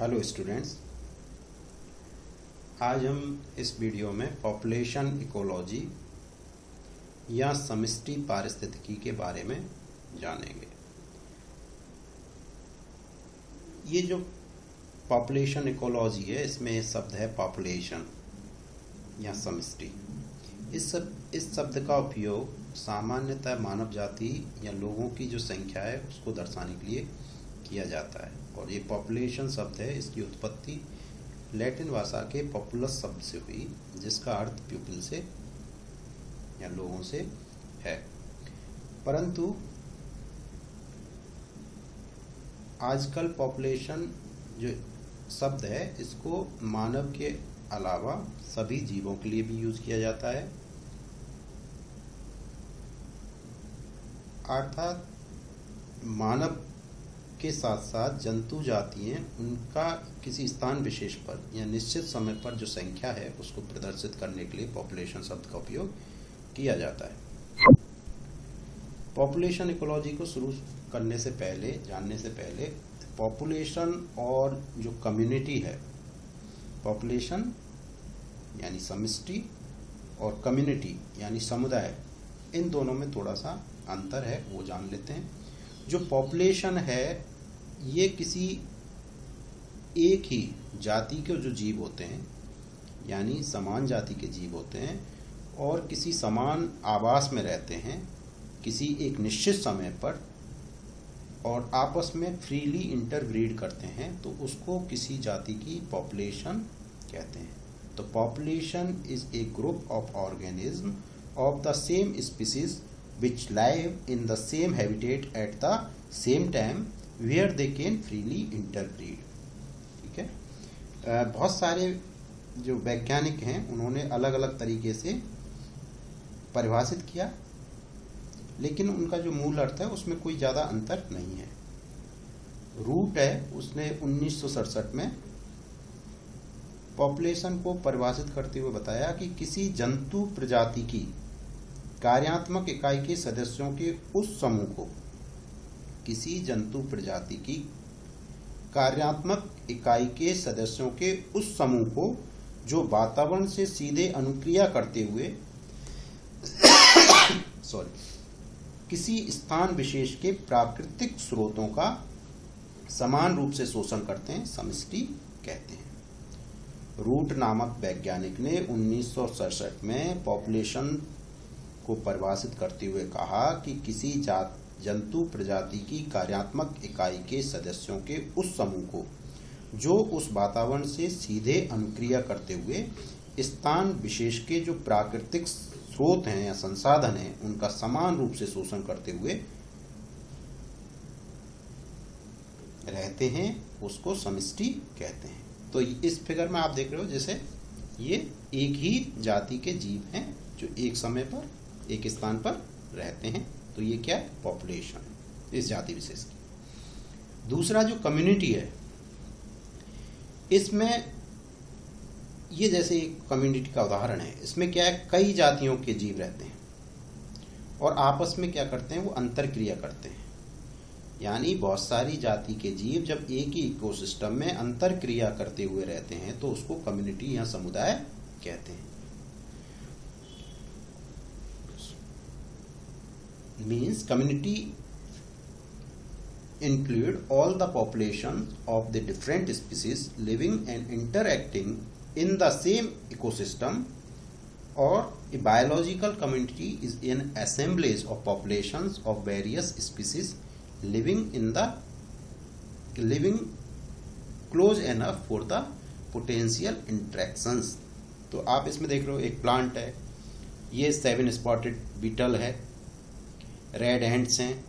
Hello students, आज हम इस वीडियो में पॉपुलेशन इकोलॉजी या समष्टि पारिस्थितिकी के बारे में जानेंगे। ये जो पॉपुलेशन इकोलॉजी है, इसमें शब्द है पॉपुलेशन या समष्टि। इस शब्द का उपयोग सामान्यतः मानव जाति या लोगों की जो संख्या है उसको दर्शाने के लिए किया जाता है। और ये पॉपुलेशन शब्द है, इसकी उत्पत्ति लैटिन भाषा के पॉपुलस शब्द से हुई, जिसका अर्थ पीपल से या लोगों से है। परंतु आजकल पॉपुलेशन जो शब्द है इसको मानव के अलावा सभी जीवों के लिए भी यूज किया जाता है। अर्थात मानव के साथ साथ जंतु जातियां उनका किसी स्थान विशेष पर या निश्चित समय पर जो संख्या है उसको प्रदर्शित करने के लिए पॉपुलेशन शब्द का उपयोग किया जाता है। पॉपुलेशन इकोलॉजी को शुरू करने से पहले, जानने से पहले, पॉपुलेशन और जो कम्युनिटी है, पॉपुलेशन यानी समष्टि और कम्युनिटी यानी समुदाय, इन दोनों में थोड़ा सा अंतर है, वो जान लेते हैं। जो पॉपुलेशन है ये किसी एक ही जाति के जो जीव होते हैं, यानी समान जाति के जीव होते हैं और किसी समान आवास में रहते हैं किसी एक निश्चित समय पर और आपस में फ्रीली इंटरब्रीड करते हैं, तो उसको किसी जाति की पॉपुलेशन कहते हैं। तो population is a group of organism of the same species which live in the same habitat at the same time where they can freely interbreed। ठीक है। बहुत सारे जो वैज्ञानिक हैं उन्होंने अलग अलग तरीके से परिभाषित किया, लेकिन उनका जो मूल अर्थ है उसमें कोई ज़्यादा अंतर नहीं है। रूट है, उसने 1967 में पॉपुलेशन को परिभाषित करते हुए बताया कि किसी जंतु प्रजाति की कार्यात्मक इकाई के सदस्यों के उस समूह को, किसी जंतु प्रजाति की कार्यात्मक इकाई के सदस्यों के उस समूह को जो वातावरण से सीधे अनुक्रिया करते हुए किसी स्थान विशेष के प्राकृतिक स्रोतों का समान रूप से शोषण करते हैं, समष्टि कहते हैं। रूट नामक वैज्ञानिक ने 1967 में पॉपुलेशन को परिभाषित करते हुए कहा कि किसी जंतु प्रजाति की कार्यात्मक इकाई के सदस्यों के उस समूह को जो उस वातावरण से सीधे अनुक्रिया करते हुए स्थान विशेष के जो प्राकृतिक स्रोत हैं या संसाधन हैं उनका समान रूप से शोषण करते हुए रहते हैं, उसको समष्टि कहते हैं। तो इस फिगर में आप देख रहे हो जैसे ये एक ही जाति के जीव हैं जो एक समय पर एक स्थान पर रहते हैं, तो ये क्या है? पॉपुलेशन है इस जाति विशेष की। दूसरा जो कम्युनिटी है, इसमें ये जैसे एक कम्युनिटी का उदाहरण है। इसमें क्या है, कई जातियों के जीव रहते हैं और आपस में क्या करते हैं, वो अंतरक्रिया करते हैं। यानी बहुत सारी जाति के जीव जब एक ही इकोसिस्टम में अंतरक्रिया करते हुए रहते हैं तो उसको कम्युनिटी या समुदाय कहते हैं। Means community include all the population of the different species living and interacting in the same ecosystem, or a biological community is an assemblage of populations of various species living close enough for the potential interactions। तो आप इसमें देख रहे हो एक plant है, ये 7 spotted beetle है, रेड हैंड्स हैं,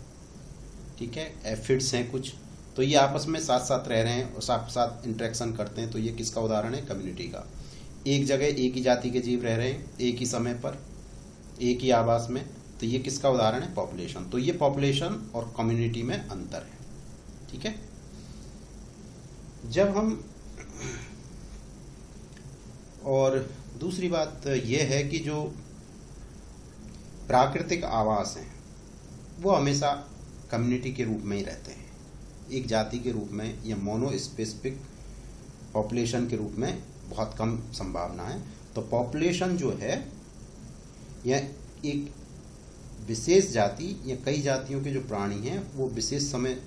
ठीक है, एफिड्स हैं कुछ, तो ये आपस में साथ साथ रह रहे हैं और साथ साथ इंटरेक्शन करते हैं। तो ये किसका उदाहरण है? कम्युनिटी का। एक जगह एक ही जाति के जीव रह रहे हैं एक ही समय पर एक ही आवास में, तो ये किसका उदाहरण है? पॉपुलेशन। तो ये पॉपुलेशन और कम्युनिटी में अंतर है। ठीक है। जब हम, और दूसरी बात यह है कि जो प्राकृतिक आवास हैं वो हमेशा कम्युनिटी के रूप में ही रहते हैं, एक जाति के रूप में या मोनो स्पेसिफिक पॉपुलेशन के रूप में बहुत कम संभावना है। तो पॉपुलेशन जो है यह एक विशेष जाति या कई जातियों के जो प्राणी हैं वो विशेष समय,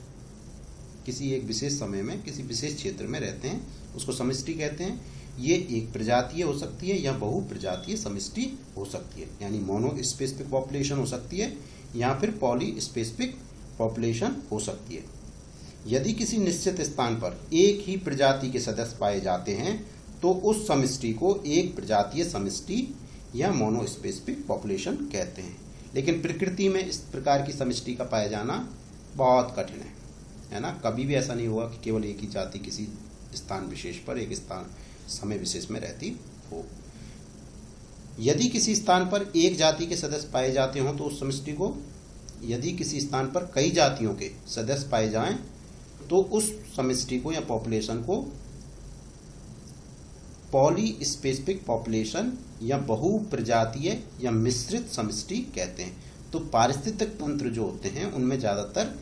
किसी एक विशेष समय में किसी विशेष क्षेत्र में रहते हैं, उसको समष्टि कहते हैं। ये एक प्रजातीय हो सकती है या बहु प्रजातीय समष्टि हो सकती है, यानी मोनो स्पेसिफिक पॉपुलेशन हो सकती है या फिर पॉली स्पेसिफिक पॉपुलेशन हो सकती है। यदि किसी निश्चित स्थान पर एक ही प्रजाति के सदस्य पाए जाते हैं तो उस समष्टि को एक प्रजातीय समष्टि या मोनो स्पेसिफिक पॉपुलेशन कहते हैं। लेकिन प्रकृति में इस प्रकार की समष्टि का पाया जाना बहुत कठिन है ना। कभी भी ऐसा नहीं हुआ कि केवल एक ही जाति किसी स्थान विशेष पर एक स्थान समय विशेष में रहती हो। यदि किसी स्थान पर एक जाति के सदस्य पाए जाते हों तो उस समष्टि को, यदि किसी स्थान पर कई जातियों के सदस्य पाए जाएं तो उस समष्टि को या पॉपुलेशन को पॉली स्पेसिफिक पॉपुलेशन या बहु प्रजातीय या मिश्रित समष्टि कहते हैं। तो पारिस्थितिक तंत्र जो होते हैं उनमें ज्यादातर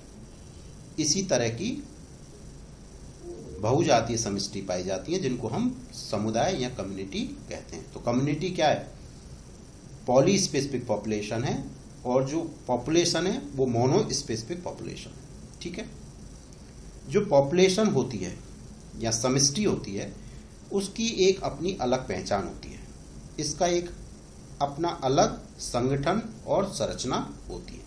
इसी तरह की बहुजातीय समष्टि पाई जाती है जिनको हम समुदाय या कम्युनिटी कहते हैं। तो कम्युनिटी क्या है? पॉली स्पेसिफिक पॉपुलेशन है और जो पॉपुलेशन है वो मोनो स्पेसिफिक पॉपुलेशन है। ठीक है। जो पॉपुलेशन होती है या समष्टि होती है उसकी एक अपनी अलग पहचान होती है, इसका एक अपना अलग संगठन और संरचना होती है।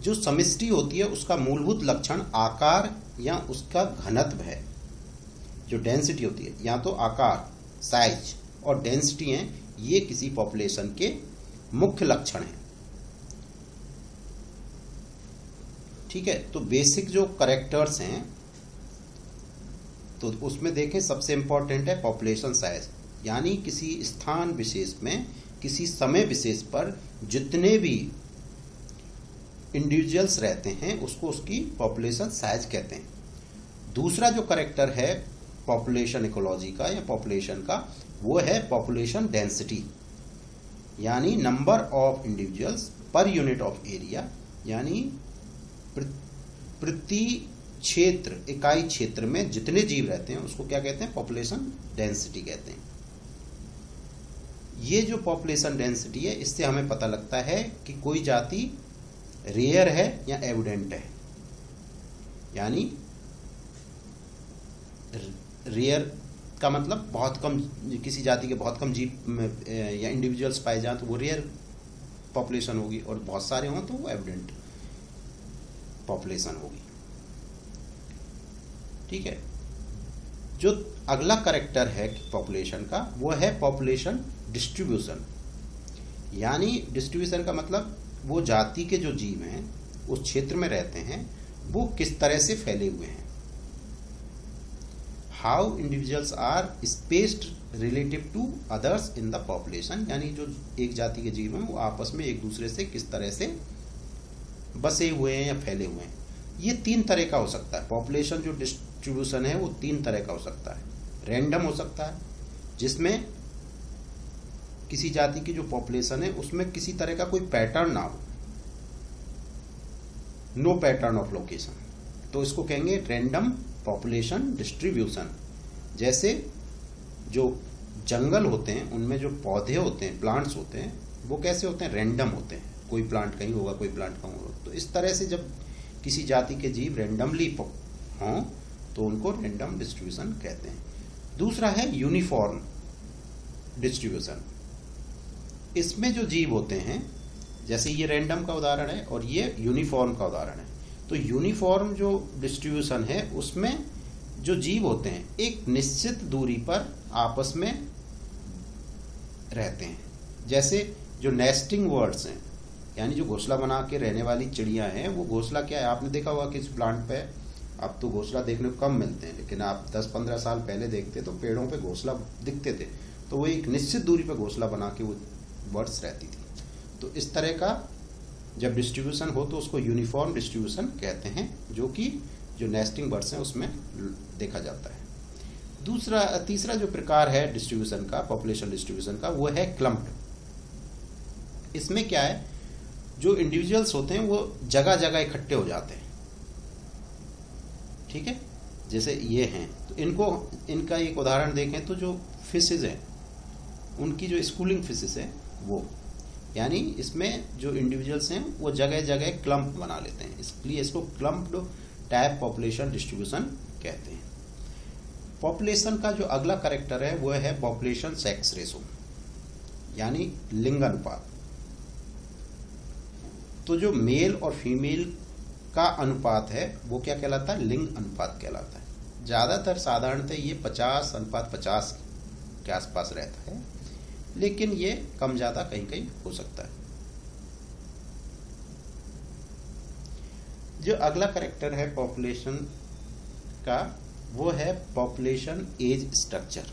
जो समष्टि होती है उसका मूलभूत लक्षण आकार या उसका घनत्व है। जो डेंसिटी होती है, या तो आकार साइज और डेंसिटी हैं, ये किसी पॉपुलेशन के मुख्य लक्षण हैं। ठीक है। तो बेसिक जो कैरेक्टर्स हैं तो उसमें देखें सबसे इंपॉर्टेंट है पॉपुलेशन साइज, यानी किसी स्थान विशेष में किसी समय विशेष पर जितने भी इंडिविजुअल्स रहते हैं उसको उसकी पॉपुलेशन साइज कहते हैं। दूसरा जो कैरेक्टर है पॉपुलेशन इकोलॉजी का या पॉपुलेशन का, वो है पॉपुलेशन डेंसिटी, यानी number of individuals per unit of area, यानी प्रति क्षेत्र इकाई क्षेत्र में जितने जीव रहते हैं उसको क्या कहते हैं? पॉपुलेशन डेंसिटी कहते हैं। ये जो पॉपुलेशन डेंसिटी है इससे हमें पता लगता है कि कोई जाति रेयर है या एविडेंट है। यानी रेयर का मतलब बहुत कम, किसी जाति के बहुत कम जीव या इंडिविजुअल्स पाए जाएं तो वो रेयर पॉपुलेशन होगी, और बहुत सारे हों तो वो एविडेंट पॉपुलेशन होगी। ठीक है। जो अगला कैरेक्टर है पॉपुलेशन का वो है पॉपुलेशन डिस्ट्रीब्यूशन, यानी डिस्ट्रीब्यूशन का मतलब वो जाति के जो जीव हैं उस क्षेत्र में रहते हैं वो किस तरह से फैले हुए हैं। How individuals are spaced relative to others in the population, यानी जो एक जाति के जीव हैं वो आपस में एक दूसरे से किस तरह से बसे हुए हैं या फैले हुए हैं। ये तीन तरह का हो सकता है। पॉपुलेशन जो डिस्ट्रीब्यूशन है वो तीन तरह का हो सकता है। रैंडम हो सकता है जिसमें किसी जाति की जो पॉपुलेशन है उसमें किसी तरह का कोई पैटर्न ना हो, नो पैटर्न ऑफ लोकेशन, तो इसको कहेंगे रैंडम पॉपुलेशन डिस्ट्रीब्यूशन। जैसे जो जंगल होते हैं उनमें जो पौधे होते हैं, प्लांट्स होते हैं, वो कैसे होते हैं? रैंडम होते हैं। कोई प्लांट कहीं होगा, कोई प्लांट कहीं होगा। तो इस तरह से जब किसी जाति के जीव रैंडमली हों तो उनको रैंडम डिस्ट्रीब्यूशन कहते हैं। दूसरा है यूनिफॉर्म डिस्ट्रीब्यूशन। इसमें जो जीव होते हैं, जैसे ये रैंडम का उदाहरण है और ये यूनिफॉर्म का उदाहरण है। तो यूनिफॉर्म जो डिस्ट्रीब्यूशन है उसमें जो जीव होते हैं एक निश्चित दूरी पर आपस में रहते हैं। जैसे जो नेस्टिंग बर्ड्स हैं, यानी जो घोंसला बना के रहने वाली चिड़ियां हैं, वो घोंसला क्या है? आपने देखा होगा कि इस प्लांट पे अब तो घोंसला देखने को कम मिलते हैं, लेकिन आप 10-15 साल पहले देखते तो पेड़ों पे घोंसला दिखते थे। तो वो एक निश्चित दूरी पे घोंसला बना के वो बर्ड्स रहती थी। तो इस तरह का जब डिस्ट्रीब्यूशन हो तो उसको यूनिफॉर्म डिस्ट्रीब्यूशन कहते हैं, जो कि जो नेस्टिंग बर्ड्स हैं उसमें देखा जाता है। तीसरा जो प्रकार है डिस्ट्रीब्यूशन का, पॉपुलेशन डिस्ट्रीब्यूशन का, वो है क्लम्प्ड। इसमें क्या है? जो इंडिविजुअल्स होते हैं वो जगह जगह इकट्ठे हो जाते हैं। ठीक है। जैसे ये हैं, तो इनका एक उदाहरण देखें तो जो फिशेज हैं उनकी जो स्कूलिंग फिशेज है वो, यानी इसमें जो इंडिविजुअल्स हैं वो जगह जगह क्लम्प बना लेते हैं, इसलिए इसको क्लम्प्ड टाइप पॉपुलेशन डिस्ट्रीब्यूशन कहते हैं। पॉपुलेशन का जो अगला कैरेक्टर है वो है पॉपुलेशन सेक्स रेशो, यानी लिंग अनुपात। तो जो मेल और फीमेल का अनुपात है वो क्या कहलाता है? लिंग अनुपात कहलाता है। ज्यादातर साधारणतः ये 50:50 के आसपास रहता है, लेकिन ये कम ज्यादा कहीं कहीं हो सकता है। जो अगला कैरेक्टर है पॉपुलेशन का वो है पॉपुलेशन एज स्ट्रक्चर।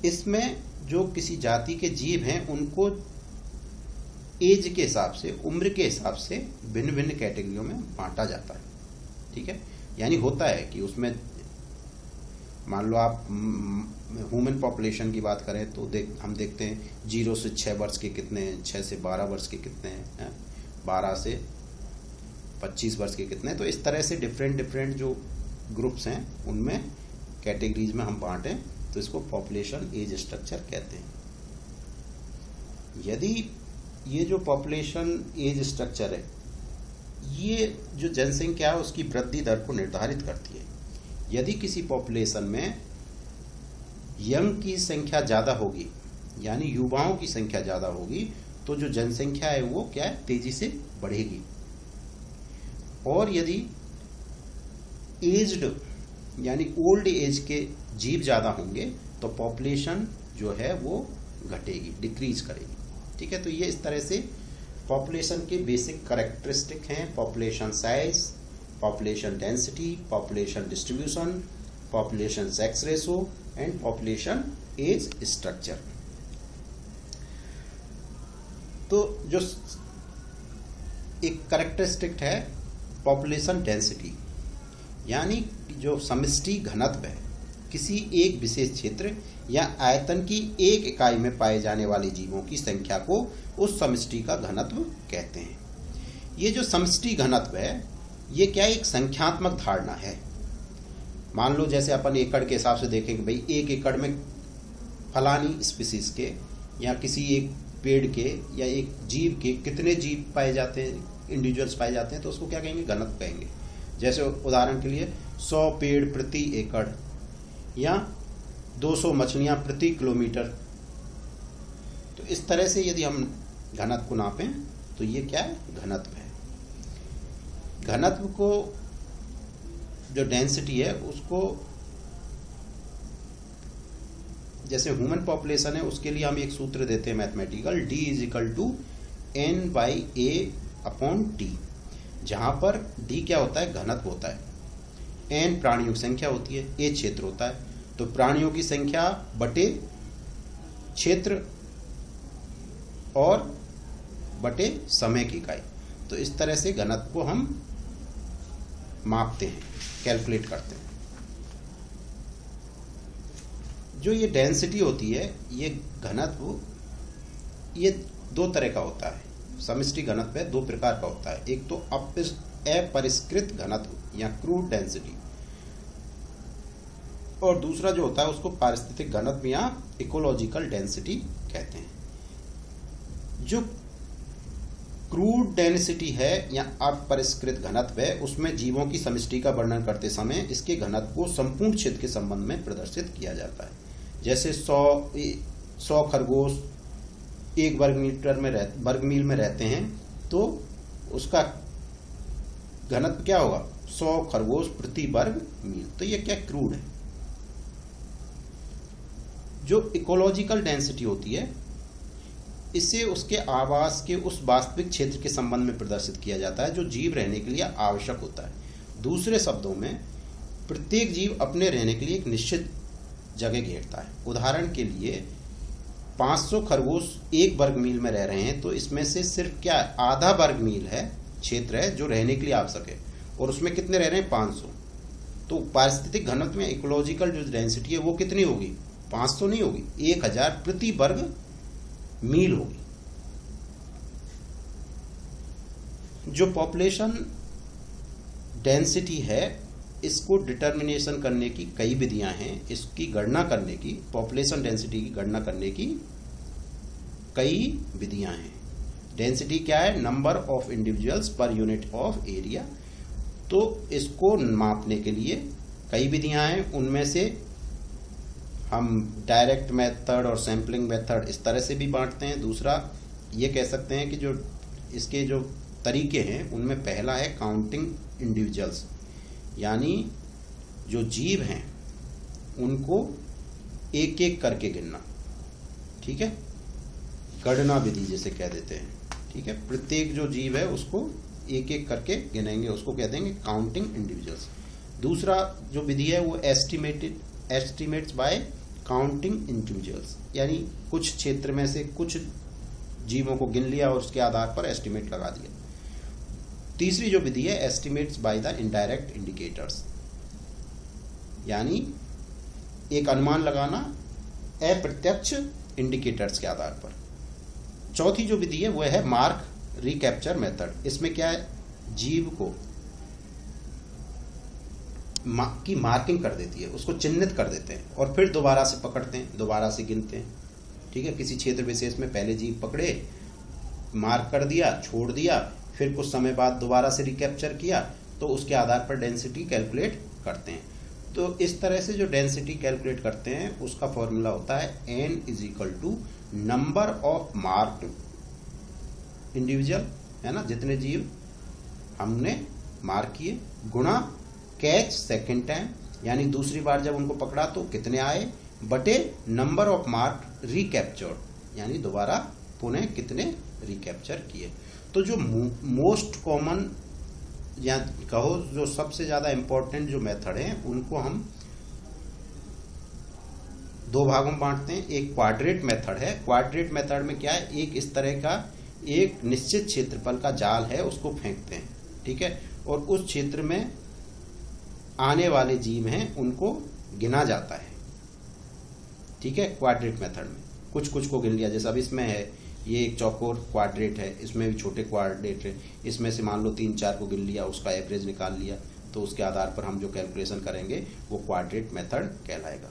इसमें जो किसी जाति के जीव हैं उनको एज के हिसाब से, उम्र के हिसाब से भिन्न भिन्न कैटेगरियों में बांटा जाता है। ठीक है, यानी होता है कि उसमें मान लो आप ह्यूमन पॉपुलेशन की बात करें तो हम देखते हैं 0 से 6 वर्ष के कितने हैं, 6 से 12 वर्ष के कितने हैं, 12 से 25 वर्ष के कितने हैं। तो इस तरह से डिफरेंट जो ग्रुप्स हैं उनमें कैटेगरीज में हम बांटें तो इसको पॉपुलेशन एज स्ट्रक्चर कहते हैं। यदि ये जो पॉपुलेशन एज स्ट्रक्चर है ये जो जनसंख्या है उसकी वृद्धि दर को निर्धारित करती है। यदि किसी पॉपुलेशन में यंग की संख्या ज्यादा होगी, यानी युवाओं की संख्या ज्यादा होगी, तो जो जनसंख्या है वो क्या है? तेजी से बढ़ेगी। और यदि एज्ड यानी ओल्ड एज के जीव ज्यादा होंगे तो पॉपुलेशन जो है वो घटेगी, डिक्रीज करेगी। ठीक है, तो ये इस तरह से पॉपुलेशन के बेसिक कैरेक्टरिस्टिक हैं: population size, population density, population distribution, population sex ratio and population age structure. तो जो एक कैरेक्टरिस्टिक है पॉपुलेशन डेंसिटी, यानी जो समष्टि घनत्व है किसी एक विशेष क्षेत्र या आयतन की एक इकाई में पाए जाने वाले जीवों की संख्या को उस समष्टि का घनत्व कहते हैं। ये जो समष्टि घनत्व है ये क्या एक संख्यात्मक धारणा है। मान लो जैसे अपन एकड़ के हिसाब से देखें कि भाई 1 एकड़ में फलानी स्पीसीज के या किसी एक पेड़ के या एक जीव के कितने जीव पाए जाते हैं, इंडिविजुअल्स पाए जाते हैं, तो उसको क्या कहेंगे? घनत्व कहेंगे। जैसे उदाहरण के लिए 100 पेड़ प्रति एकड़ या 200 मछलियां प्रति किलोमीटर। तो इस तरह से यदि हम घनत्व को नापें तो ये क्या है? घनत्व है। घनत्व को जो डेंसिटी है उसको, जैसे ह्यूमन पॉपुलेशन है उसके लिए हम एक सूत्र देते हैं मैथमेटिकल, D = N/A/T, जहां पर D क्या होता है? घनत्व होता है। N प्राणियों की संख्या होती है, A क्षेत्र होता है, तो प्राणियों की संख्या बटे क्षेत्र और बटे समय की इकाई। तो इस तरह से घनत्व को हम मापते हैं, कैलकुलेट करते हैं। जो ये डेंसिटी होती है, ये घनत्व, ये 2 तरह का होता है। समष्टि घनत्व है 2 प्रकार का होता है। एक तो अपरिष्कृत घनत्व या क्रूड डेंसिटी, और दूसरा जो होता है उसको पारिस्थितिक घनत्व या इकोलॉजिकल डेंसिटी कहते हैं। जो क्रूड डेंसिटी है या अपरिष्कृत घनत्व है उसमें जीवों की समष्टि का वर्णन करते समय इसके घनत्व को संपूर्ण क्षेत्र के संबंध में प्रदर्शित किया जाता है। जैसे 100 खरगोश 1 वर्ग मील में रहते हैं तो उसका घनत्व क्या होगा? 100 खरगोश प्रति वर्ग मील। तो ये क्या क्रूड है। जो इकोलॉजिकल डेंसिटी होती है इसे उसके आवास के उस वास्तविक क्षेत्र के संबंध में प्रदर्शित किया जाता है जो जीव रहने के लिए आवश्यक होता है। दूसरे शब्दों में प्रत्येक जीव अपने रहने के लिए एक निश्चित जगह घेरता है। उदाहरण के लिए 500 खरगोश 1 वर्ग मील में रह रहे हैं तो इसमें से सिर्फ क्या आधा वर्ग मील है क्षेत्र है जो रहने के लिए आवश्यक है, और उसमें कितने रह रहे हैं? 500। तो पारिस्थितिक घनत्व में इकोलॉजिकल जो डेंसिटी है वो कितनी होगी? 500 नहीं होगी, 1000 प्रति वर्ग मील होगी। जो पॉपुलेशन डेंसिटी है, इसको डिटर्मिनेशन करने की कई विधियां हैं, इसकी गणना करने की, पॉपुलेशन डेंसिटी की गणना करने की कई विधियां हैं। डेंसिटी क्या है? Number of individuals per unit of area. तो इसको मापने के लिए कई विधियां हैं, उनमें से हम डायरेक्ट मेथड और सैम्पलिंग मेथड इस तरह से भी बांटते हैं। दूसरा ये कह सकते हैं कि जो इसके जो तरीके हैं उनमें पहला है काउंटिंग इंडिविजुअल्स, यानी जो जीव हैं उनको एक एक करके गिनना, ठीक है, गणना विधि जिसे कह देते हैं, ठीक है। प्रत्येक जो जीव है उसको एक एक करके गिनेंगे, उसको कह देंगे काउंटिंग इंडिविजुअल्स। दूसरा जो विधि है वो एस्टिमेट्स बाय काउंटिंग इंडिविजुअल्स, यानी कुछ क्षेत्र में से कुछ जीवों को गिन लिया और उसके आधार पर एस्टिमेट लगा दिया। तीसरी जो विधि है estimates by the indirect indicators, यानी एक अनुमान लगाना अप्रत्यक्ष इंडिकेटर्स के आधार पर। चौथी जो विधि है वह है मार्क रिकैप्चर मेथड। इसमें क्या है, जीव को की मार्किंग कर देती है, उसको चिन्हित कर देते हैं और फिर दोबारा से पकड़ते हैं, दोबारा से गिनते हैं, ठीक है। किसी क्षेत्र विशेष में पहले जीव पकड़े, मार्क कर दिया, छोड़ दिया, फिर कुछ समय बाद दोबारा से रिकैप्चर किया, तो उसके आधार पर डेंसिटी कैलकुलेट करते हैं। तो इस तरह से जो डेंसिटी कैलकुलेट करते हैं उसका फॉर्मूला होता है n = number of marked individual, है ना, जितने जीव हमने मार्क किए, गुणा कैच सेकेंड टाइम, यानी दूसरी बार जब उनको पकड़ा तो कितने आए, बटे नंबर ऑफ मार्क रिकैप्चर्ड, यानी दोबारा पुनः कितने रिकैप्चर किए। तो जो मोस्ट कॉमन या कहो जो सबसे ज्यादा इंपॉर्टेंट जो मेथड है उनको हम दो भागों में बांटते हैं। एक क्वाड्रेट मेथड है। क्वाड्रेट मेथड में क्या है, एक इस तरह का एक निश्चित क्षेत्रफल का जाल है, उसको फेंकते हैं, ठीक है, और उस क्षेत्र में आने वाले जीव हैं उनको गिना जाता है, ठीक है। क्वाड्रेट मेथड में कुछ कुछ को गिन लिया, जैसे अब इसमें है, ये एक चौकोर क्वाड्रेट है, इसमें भी छोटे क्वाड्रेट है, इसमें से मान लो 3-4 को गिन लिया, उसका एवरेज निकाल लिया, तो उसके आधार पर हम जो कैलकुलेशन करेंगे वो क्वाड्रेट मेथड कहलाएगा।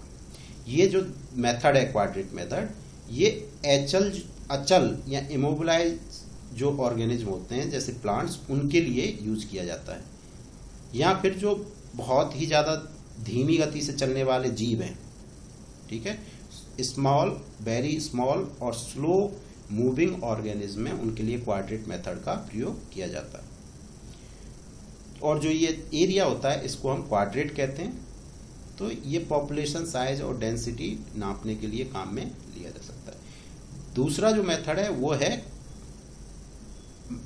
ये जो मेथड है क्वाड्रेट मेथड, ये अचल या इमोबिलाइज जो ऑर्गेनिज्म होते हैं जैसे प्लांट्स, उनके लिए यूज किया जाता है, या फिर जो बहुत ही ज्यादा धीमी गति से चलने वाले जीव हैं, ठीक है, स्मॉल, वेरी स्मॉल और स्लो मूविंग ऑर्गेनिज्म में, उनके लिए क्वाड्रेट मेथड का प्रयोग किया जाता है। और जो ये एरिया होता है इसको हम क्वाड्रेट कहते हैं। तो ये पॉपुलेशन साइज और डेंसिटी नापने के लिए काम में लिया जा सकता है। दूसरा जो मेथड है वो है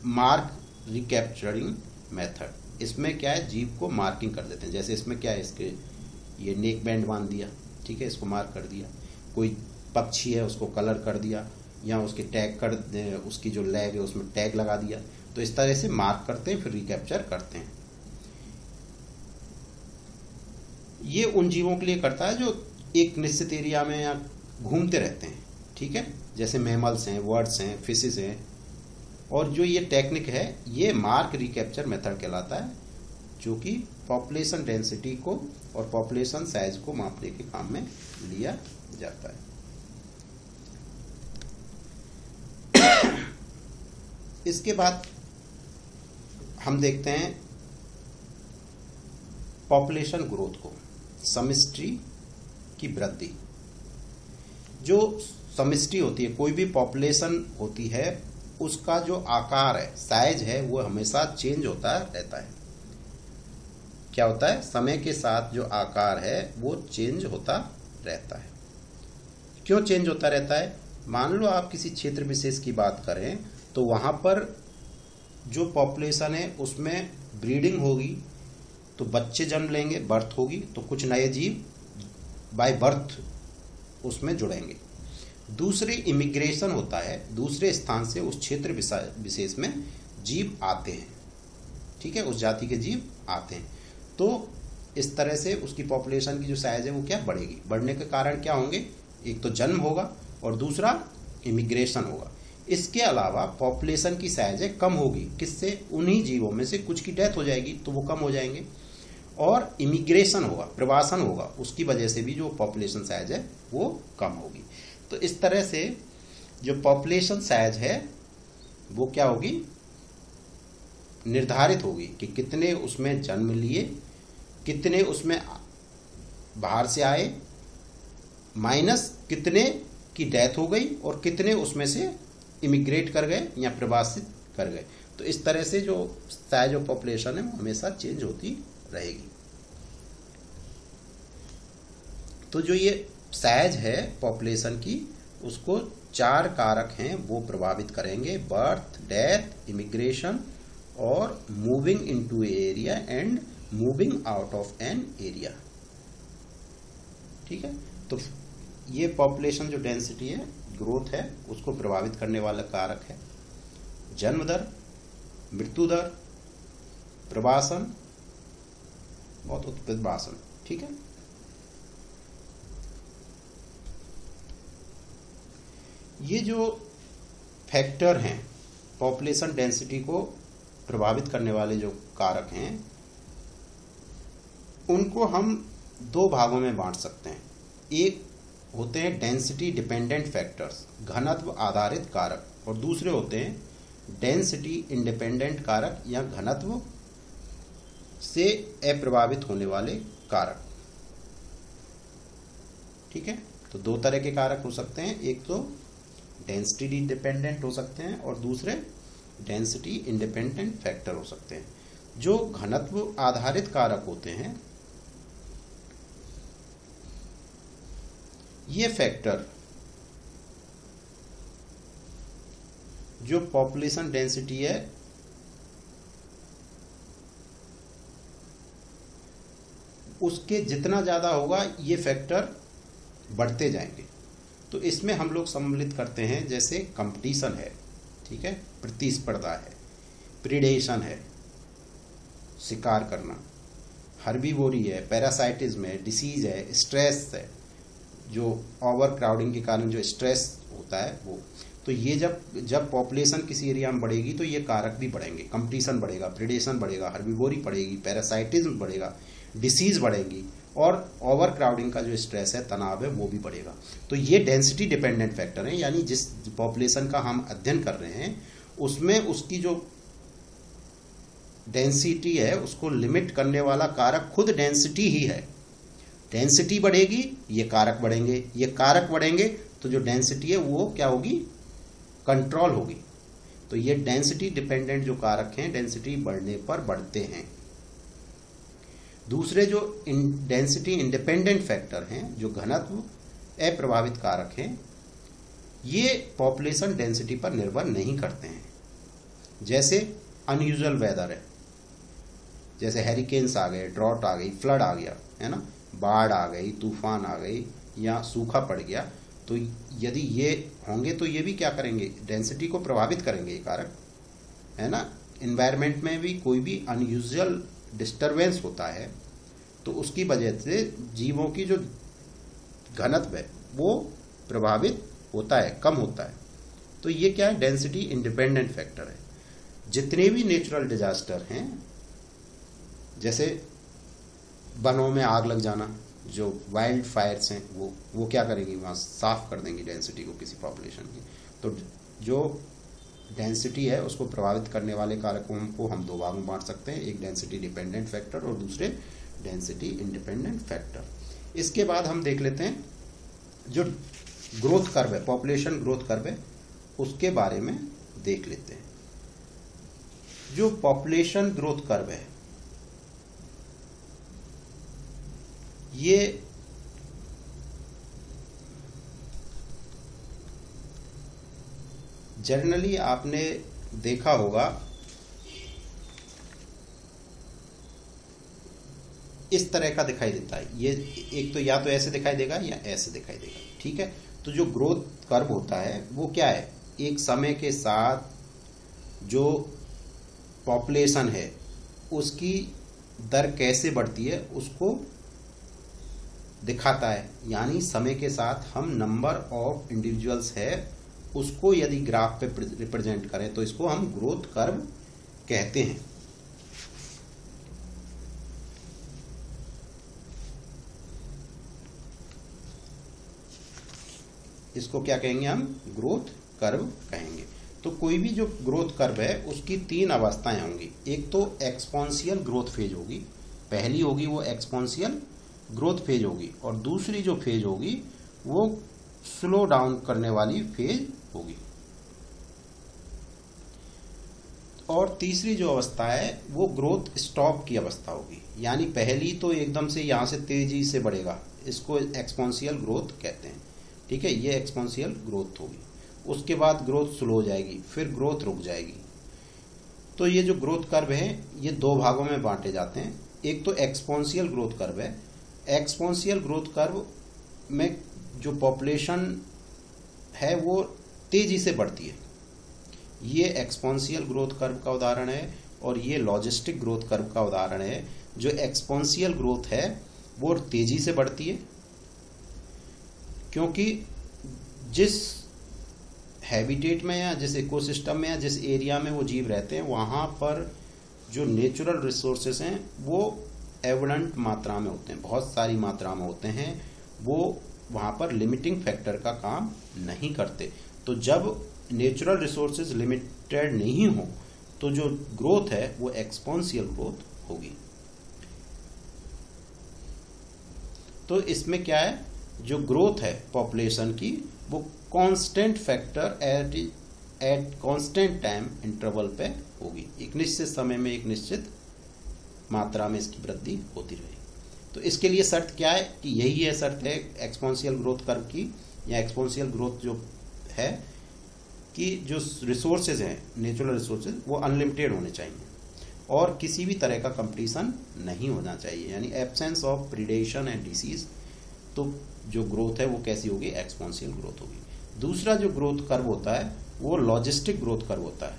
मार्क रिकैप्चरिंग मेथड। इसमें क्या है, जीव को मार्किंग कर देते हैं, जैसे इसमें क्या है, इसके ये नेक बैंड बांध दिया, ठीक है, इसको मार्क कर दिया, कोई पक्षी है उसको कलर कर दिया, या उसके टैग कर, उसकी जो लैग है उसमें टैग लगा दिया, तो इस तरह से मार्क करते हैं, फिर रिकैप्चर करते हैं। ये उन जीवों के लिए करता है जो एक निश्चित एरिया में या घूमते रहते हैं, ठीक है, जैसे मैमल्स हैं, बर्ड्स हैं, फिशेस हैं। और जो ये टेक्निक है ये मार्क रिकैप्चर मेथड कहलाता है, जो कि पॉपुलेशन डेंसिटी को और पॉपुलेशन साइज को मापने के काम में लिया जाता है। इसके बाद हम देखते हैं पॉपुलेशन ग्रोथ को, समष्टि की वृद्धि। जो समष्टि होती है, कोई भी पॉपुलेशन होती है, उसका जो आकार है, साइज है, वो हमेशा चेंज होता रहता है। क्या होता है, समय के साथ जो आकार है वो चेंज होता रहता है। क्यों चेंज होता रहता है? मान लो आप किसी क्षेत्र विशेष की बात करें तो वहां पर जो पॉपुलेशन है उसमें ब्रीडिंग होगी, तो बच्चे जन्म लेंगे, बर्थ होगी, तो कुछ नए जीव बाय बर्थ उसमें जुड़ेंगे। दूसरी इमिग्रेशन होता है, दूसरे स्थान से उस क्षेत्र विशेष में जीव आते हैं, ठीक है, उस जाति के जीव आते हैं। तो इस तरह से उसकी पॉपुलेशन की जो साइज है वो क्या बढ़ेगी। बढ़ने के कारण क्या होंगे, एक तो जन्म होगा और दूसरा इमिग्रेशन होगा। इसके अलावा पॉपुलेशन की साइज है कम होगी, किससे? उन्हीं जीवों में से कुछ की डेथ हो जाएगी तो वो कम हो जाएंगे, और इमिग्रेशन होगा, प्रवासन होगा, उसकी वजह से भी जो पॉपुलेशन साइज है वो कम होगी। तो इस तरह से जो पॉपुलेशन साइज है वो क्या होगी? निर्धारित होगी कि कितने उसमें जन्म लिए, कितने उसमें बाहर से आए, माइनस कितने की डेथ हो गई, और कितने उसमें से इमिग्रेट कर गए या प्रवासित कर गए। तो इस तरह से जो साइज ऑफ पॉपुलेशन है वो हमेशा चेंज होती रहेगी। तो जो ये साइज है पॉपुलेशन की, उसको 4 कारक हैं वो प्रभावित करेंगे: बर्थ, डेथ, इमिग्रेशन और moving into area and moving out of an area. ठीक है, तो ये पॉपुलेशन जो डेंसिटी है, ग्रोथ है, उसको प्रभावित करने वाला कारक है जन्म दर, मृत्यु दर, प्रवासन और उत्पादन। ठीक है, ये जो फैक्टर हैं पॉपुलेशन डेंसिटी को प्रभावित करने वाले जो कारक हैं, उनको हम 2 भागों में बांट सकते हैं। एक होते हैं डेंसिटी डिपेंडेंट फैक्टर्स, घनत्व आधारित कारक, और दूसरे होते हैं डेंसिटी इंडिपेंडेंट कारक या घनत्व से अप्रभावित होने वाले कारक। ठीक है, तो 2 तरह के कारक हो सकते हैं, एक तो डेंसिटी डिपेंडेंट हो सकते हैं और दूसरे डेंसिटी इंडिपेंडेंट फैक्टर हो सकते हैं। जो घनत्व आधारित कारक होते हैं, ये फैक्टर जो पॉपुलेशन डेंसिटी है उसके जितना ज़्यादा होगा ये फैक्टर बढ़ते जाएंगे। तो इसमें हम लोग सम्मिलित करते हैं, जैसे कंपटीशन है, ठीक है, प्रतिस्पर्धा है, प्रीडेशन है, शिकार करना, हर्बीवोरी है, पैरासाइटिज्म है, डिसीज है, स्ट्रेस है, जो ओवर क्राउडिंग के कारण जो स्ट्रेस होता है वो। तो ये जब पॉपुलेशन किसी एरिया में बढ़ेगी तो ये कारक भी बढ़ेंगे, कंपटीशन बढ़ेगा, प्रीडेशन बढ़ेगा, हर्बीवोरी बढ़ेगी, पैरासाइटिज्म बढ़ेगा, डिसीज बढ़ेंगी, और ओवर क्राउडिंग का जो स्ट्रेस है, तनाव है, वो भी बढ़ेगा। तो ये डेंसिटी डिपेंडेंट फैक्टर है, यानी जिस पॉपुलेशन का हम अध्ययन कर रहे हैं उसमें उसकी जो डेंसिटी है उसको लिमिट करने वाला कारक खुद डेंसिटी ही है। डेंसिटी बढ़ेगी, ये कारक बढ़ेंगे, ये कारक बढ़ेंगे तो जो डेंसिटी है वो क्या होगी? कंट्रोल होगी। तो ये डेंसिटी डिपेंडेंट जो कारक हैं, डेंसिटी बढ़ने पर बढ़ते हैं। दूसरे जो डेंसिटी इंडिपेंडेंट फैक्टर हैं, जो घनत्व अप्रभावित कारक हैं, ये पॉपुलेशन डेंसिटी पर निर्भर नहीं करते हैं। जैसे अनयूजुअल वेदर है, जैसे हैरिकेन्स आ गए, ड्रॉट आ गई, फ्लड आ गया, है ना, बाढ़ आ गई, तूफान आ गई, या सूखा पड़ गया, तो यदि ये होंगे तो ये भी क्या करेंगे? डेंसिटी को प्रभावित करेंगे ये कारक, है ना। एनवायरनमेंट में भी कोई भी अनयूजुअल डिस्टरबेंस होता है तो उसकी वजह से जीवों की जो घनत्व है वो प्रभावित होता है, कम होता है। तो ये क्या है? डेंसिटी इंडिपेंडेंट फैक्टर है। जितने भी नेचुरल डिजास्टर हैं, जैसे वनों में आग लग जाना, जो वाइल्ड फायर्स हैं, वो क्या करेंगी? वहाँ साफ कर देंगी डेंसिटी को किसी पॉपुलेशन की। तो जो डेंसिटी है उसको प्रभावित करने वाले कारकों को हम 2 भागों में बांट सकते हैं, एक डेंसिटी डिपेंडेंट फैक्टर और दूसरे डेंसिटी इंडिपेंडेंट फैक्टर। इसके बाद हम देख लेते हैं जो ग्रोथ कर्व है, पॉपुलेशन ग्रोथ कर्व है, उसके बारे में देख लेते हैं। जो पॉपुलेशन ग्रोथ कर्व है, ये जनरली आपने देखा होगा इस तरह का दिखाई देता है। ये एक तो या तो ऐसे दिखाई देगा या ऐसे दिखाई देगा, ठीक है। तो जो ग्रोथ कर्व होता है वो क्या है? एक समय के साथ जो पॉपुलेशन है उसकी दर कैसे बढ़ती है उसको दिखाता है। यानी समय के साथ हम नंबर ऑफ इंडिविजुअल्स है उसको यदि ग्राफ पे रिप्रेजेंट करें तो इसको हम ग्रोथ कर्व कहते हैं। इसको क्या कहेंगे हम? ग्रोथ कर्व कहेंगे। तो कोई भी जो ग्रोथ कर्व है उसकी तीन अवस्थाएं होंगी। एक तो एक्सपोनेंशियल ग्रोथ फेज होगी, पहली होगी वो एक्सपोनेंशियल ग्रोथ फेज होगी, और दूसरी जो फेज होगी वो स्लो डाउन करने वाली फेज होगी, और तीसरी जो अवस्था है वो ग्रोथ स्टॉप की अवस्था होगी। यानी पहली तो एकदम से यहां से तेजी से बढ़ेगा, इसको एक्सपोनेंशियल ग्रोथ कहते हैं। ठीक है, ये एक्सपोनेंशियल ग्रोथ होगी। उसके बाद ग्रोथ स्लो हो जाएगी, फिर ग्रोथ रुक जाएगी। तो ये जो ग्रोथ कर्व है ये दो भागों में बांटे जाते हैं। एक तो एक्सपोनेंशियल ग्रोथ कर्व है। एक्सपोनेंशियल ग्रोथ कर्व में जो पॉपुलेशन है वो तेजी से बढ़ती है, ये एक्सपोनेंशियल ग्रोथ कर्व का उदाहरण है। और ये लॉजिस्टिक ग्रोथ कर्व का उदाहरण है। जो एक्सपोनेंशियल ग्रोथ है वो तेजी से बढ़ती है, क्योंकि जिस हैबिटेट में या जिस इकोसिस्टम में या जिस एरिया में वो जीव रहते हैं वहाँ पर जो नेचुरल रिसोर्सेस हैं वो एविडेंट मात्रा में होते हैं, बहुत सारी मात्रा में होते हैं। वो वहाँ पर लिमिटिंग फैक्टर का काम नहीं करते। तो जब नेचुरल रिसोर्सेज लिमिटेड नहीं हो तो जो ग्रोथ है वो एक्सपोनेंशियल ग्रोथ होगी। तो इसमें क्या है, जो ग्रोथ है पॉपुलेशन की वो constant factor at constant time interval पे होगी। एक निश्चित समय में एक निश्चित मात्रा में इसकी वृद्धि होती रहेगी। तो इसके लिए शर्त क्या है कि यही है शर्त है एक्सपोनेंशियल ग्रोथ कर्व की, या एक्सपोनेंशियल ग्रोथ जो है कि जो रिसोर्सेज हैं नेचुरल रिसोर्सेज वो अनलिमिटेड होने चाहिए और किसी भी तरह का कंपटीशन नहीं होना चाहिए, यानी absence of predation and disease. तो जो ग्रोथ है वो कैसी होगी? एक्सपोनेंशियल ग्रोथ होगी। दूसरा जो ग्रोथ कर्व होता है वो लॉजिस्टिक ग्रोथ कर्व होता है।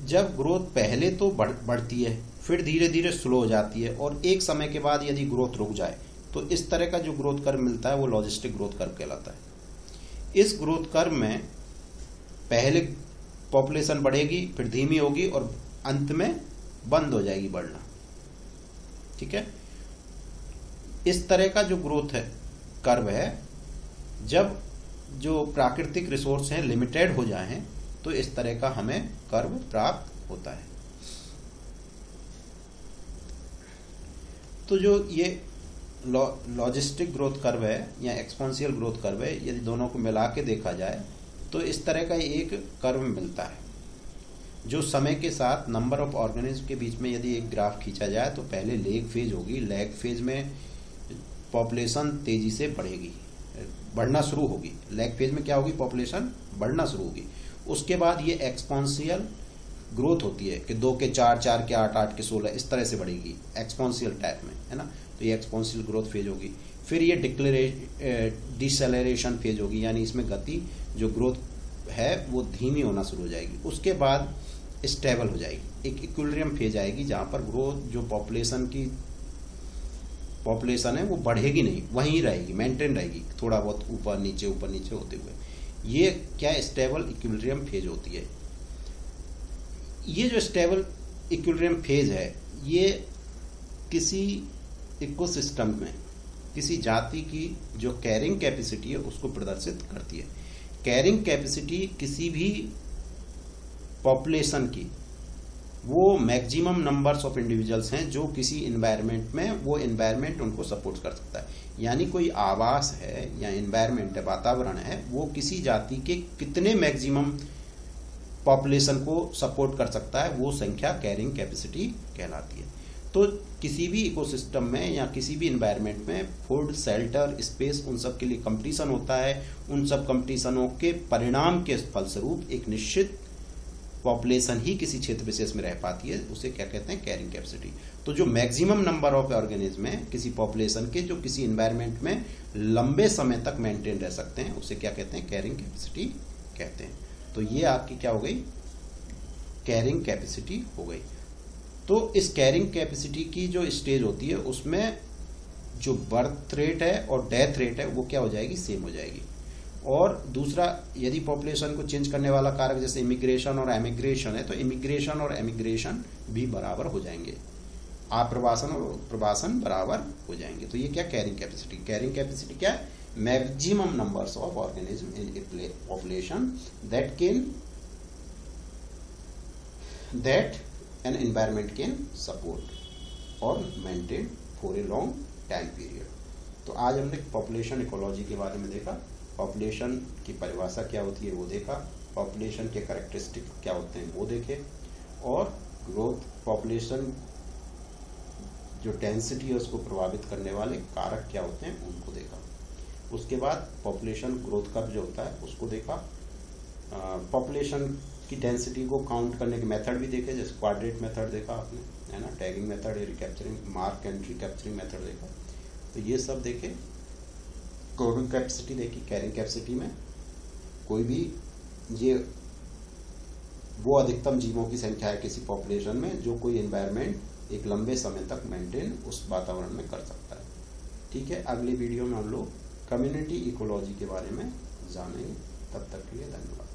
जब ग्रोथ पहले तो बढ़ती है, फिर धीरे धीरे स्लो हो जाती है, और एक समय के बाद यदि ग्रोथ रुक जाए तो इस तरह का जो ग्रोथ कर्व मिलता है वो लॉजिस्टिक ग्रोथ कर्व कहलाता है। इस ग्रोथ कर्व में पहले पॉपुलेशन बढ़ेगी, फिर धीमी होगी और अंत में बंद हो जाएगी बढ़ना। ठीक है, इस तरह का जो ग्रोथ है कर्व है, जब जो प्राकृतिक रिसोर्स हैं लिमिटेड हो जाए हैं तो इस तरह का हमें कर्व प्राप्त होता है। तो जो ये लॉजिस्टिक ग्रोथ कर्व है या एक्सपोनेंशियल ग्रोथ कर्व है, यदि दोनों को मिला के देखा जाए तो इस तरह का एक कर्व मिलता है, जो समय के साथ नंबर ऑफ ऑर्गेनिज्म के बीच में यदि एक ग्राफ खींचा जाए तो पहले लेग फेज होगी, लैग फेज में पॉपुलेशन तेजी से बढ़ना शुरू होगी। लैग फेज में क्या होगी? पॉपुलेशन बढ़ना शुरू होगी। उसके बाद ये एक्सपोनेंशियल ग्रोथ होती है कि 2 के 4, 4 के 8, 8 के 16 इस तरह से बढ़ेगी एक्सपोनेंशियल टाइप में, है ना। तो ये एक्सपोनेंशियल ग्रोथ फेज होगी। फिर ये डिसेलरेशन फेज होगी, यानी इसमें गति जो ग्रोथ है वो धीमी होना शुरू हो जाएगी। उसके बाद स्टेबल हो जाएगी, एक इक्विलिब्रियम फेज आएगी जहां पर ग्रोथ जो पॉपुलेशन है वो बढ़ेगी नहीं, वहीं रहेगी, मेंटेन रहेगी, थोड़ा बहुत ऊपर नीचे होते हुए। ये क्या स्टेबल इक्विलिब्रियम फेज होती है। ये जो स्टेबल इक्विलिब्रियम फेज है ये किसी इकोसिस्टम में किसी जाति की जो कैरिंग कैपेसिटी है उसको प्रदर्शित करती है। कैरिंग कैपेसिटी किसी भी पॉपुलेशन की वो मैक्सिमम नंबर्स ऑफ इंडिविजुअल्स हैं जो किसी इन्वायरमेंट में वो इन्वायरमेंट उनको सपोर्ट कर सकता है। यानी कोई आवास है या इन्वायरमेंट है, वातावरण है, वो किसी जाति के कितने मैक्सिमम पॉपुलेशन को सपोर्ट कर सकता है, वो संख्या कैरिंग कैपेसिटी कहलाती है। तो किसी भी इकोसिस्टम में या किसी भी इन्वायरमेंट में फूड, शेल्टर, स्पेस, उन सब के लिए कंपटीशन होता है। उन सब कंपटीशनों के परिणाम के फलस्वरूप एक निश्चित पॉपुलेशन ही किसी क्षेत्र विशेष में रह पाती है, उसे क्या कहते हैं? Carrying capacity. तो जो मैक्सिमम नंबर ऑफ ऑर्गेनिज्म है किसी पॉपुलेशन के जो किसी इन्वायरमेंट में लंबे समय तक मेंटेन रह सकते हैं, उसे क्या कहते हैं? कैरिंग कैपेसिटी कहते हैं। तो ये आपकी क्या हो गई? कैरिंग कैपेसिटी हो गई। तो इस कैरिंग कैपेसिटी की जो स्टेज होती है उसमें जो बर्थ रेट है और डेथ रेट है वो क्या हो जाएगी, सेम हो जाएगी। और दूसरा, यदि पॉपुलेशन को चेंज करने वाला कारक जैसे इमिग्रेशन और एमिग्रेशन है, तो इमिग्रेशन और एमिग्रेशन भी बराबर हो जाएंगे, आप्रवासन और प्रवासन बराबर हो जाएंगे। तो ये क्या, कैरिंग कैपेसिटी। कैरिंग कैपेसिटी क्या है, maximum numbers of organism in A population that an environment can support or maintain for a long time period। तो आज हमने पॉपुलेशन इकोलॉजी के बारे में देखा, पॉपुलेशन की परिभाषा क्या होती है वो देखा, पॉपुलेशन के कैरेक्टरिस्टिक क्या होते हैं वो देखे, और ग्रोथ, पॉपुलेशन जो डेंसिटी है उसको प्रभावित करने वाले कारक क्या होते हैं उनको देखा। उसके बाद पॉपुलेशन ग्रोथ कर्व जो होता है उसको देखा, पॉपुलेशन की डेंसिटी को काउंट करने के मेथड भी देखे, जैसे क्वाड्रेट मेथड देखा आपने, है ना, tagging method, recapturing, mark and recapturing method देखा। तो ये सब देखे। कैरिंग कैपेसिटी देखी, कैरिंग कैपेसिटी में कोई भी ये वो अधिकतम जीवों की संख्या है किसी पॉपुलेशन में जो कोई एनवायरनमेंट एक लंबे समय तक मेंटेन उस वातावरण में कर सकता है। ठीक है, अगली वीडियो में हम लोग कम्युनिटी इकोलॉजी के बारे में जानेंगे। तब तक के लिए धन्यवाद।